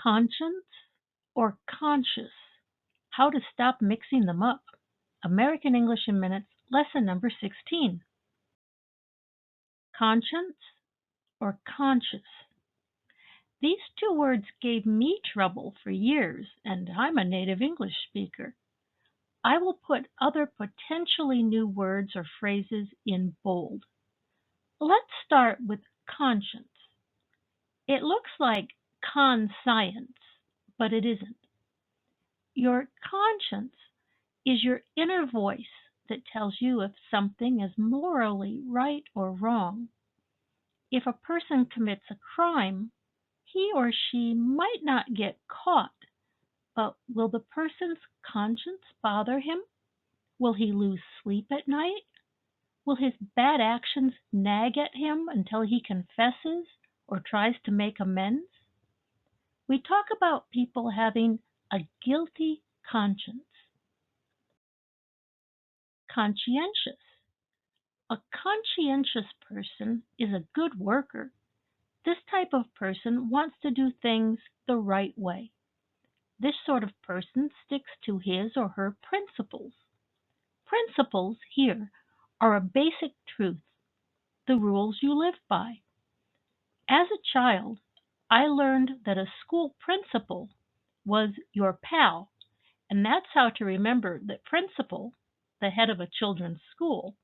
Conscience or conscious? How to stop mixing them up. American English in Minutes, lesson number 16. Conscience or conscious? These two words gave me trouble for years, and I'm a native English speaker. I will put other potentially new words or phrases in bold. Let's start with conscience. It looks like conscience, but it isn't. Your conscience is your inner voice that tells you if something is morally right or wrong. If a person commits a crime, he or she might not get caught, but will the person's conscience bother him? Will he lose sleep at night? Will his bad actions nag at him until he confesses or tries to make amends? We talk about people having a guilty conscience. Conscientious. A conscientious person is a good worker. This type of person wants to do things the right way. This sort of person sticks to his or her principles. Principles here are a basic truth, the rules you live by. As a child, I learned that a school principal was your pal, and that's how to remember that principal, the head of a children's school,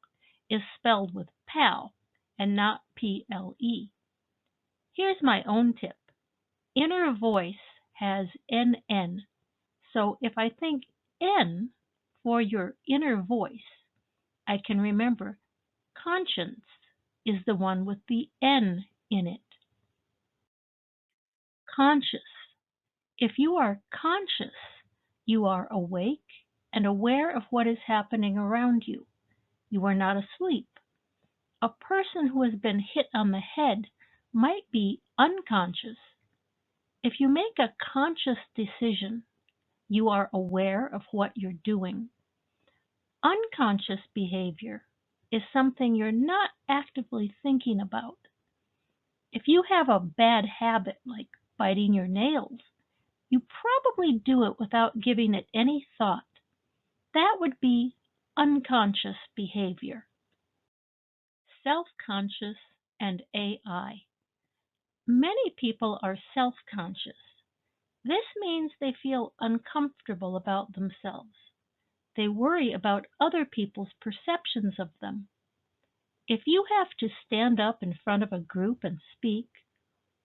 is spelled with pal and not P-L-E. Here's my own tip. Inner voice has N-N, so if I think N for your inner voice, I can remember conscience is the one with the N in it. Conscious. If you are conscious, you are awake and aware of what is happening around you. You are not asleep. A person who has been hit on the head might be unconscious. If you make a conscious decision, you are aware of what you're doing. Unconscious behavior is something you're not actively thinking about. If you have a bad habit like biting your nails, you probably do it without giving it any thought. That would be unconscious behavior. Self-conscious and AI. Many people are self-conscious. This means they feel uncomfortable about themselves. They worry about other people's perceptions of them. If you have to stand up in front of a group and speak,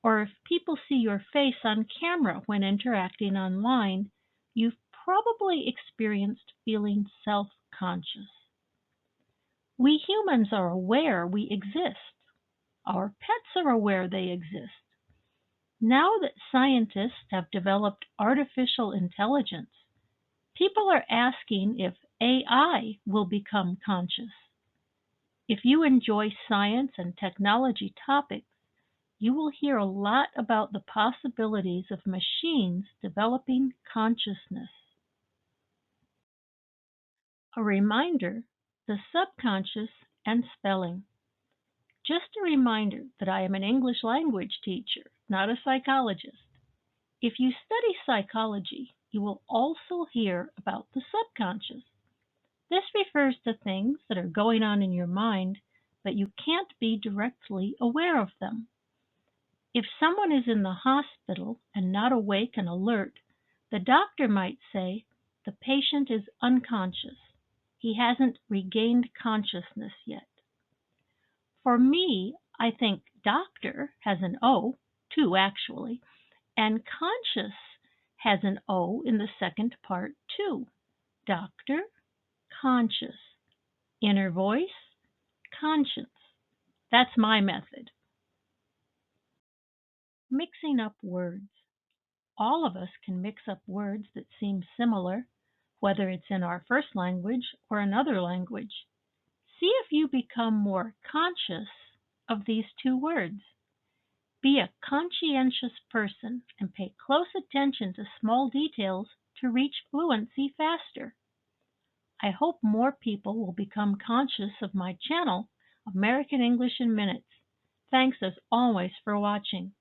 or if people see your face on camera when interacting online, you've probably experienced feeling self-conscious. We humans are aware we exist. Our pets are aware they exist. Now that scientists have developed artificial intelligence, people are asking if AI will become conscious. If you enjoy science and technology topics, you will hear a lot about the possibilities of machines developing consciousness. A reminder, the subconscious and spelling. Just a reminder that I am an English language teacher, not a psychologist. If you study psychology, you will also hear about the subconscious. This refers to things that are going on in your mind, but you can't be directly aware of them. If someone is in the hospital and not awake and alert, the doctor might say, the patient is unconscious. He hasn't regained consciousness yet. For me, I think doctor has an O, two actually, and conscious has an O in the second part too. Doctor, conscious. Inner voice, conscience. That's my method. Mixing up words. All of us can mix up words that seem similar, whether it's in our first language or another language. See if you become more conscious of these two words. Be a conscientious person and pay close attention to small details to reach fluency faster. I hope more people will become conscious of my channel, American English in Minutes. Thanks as always for watching.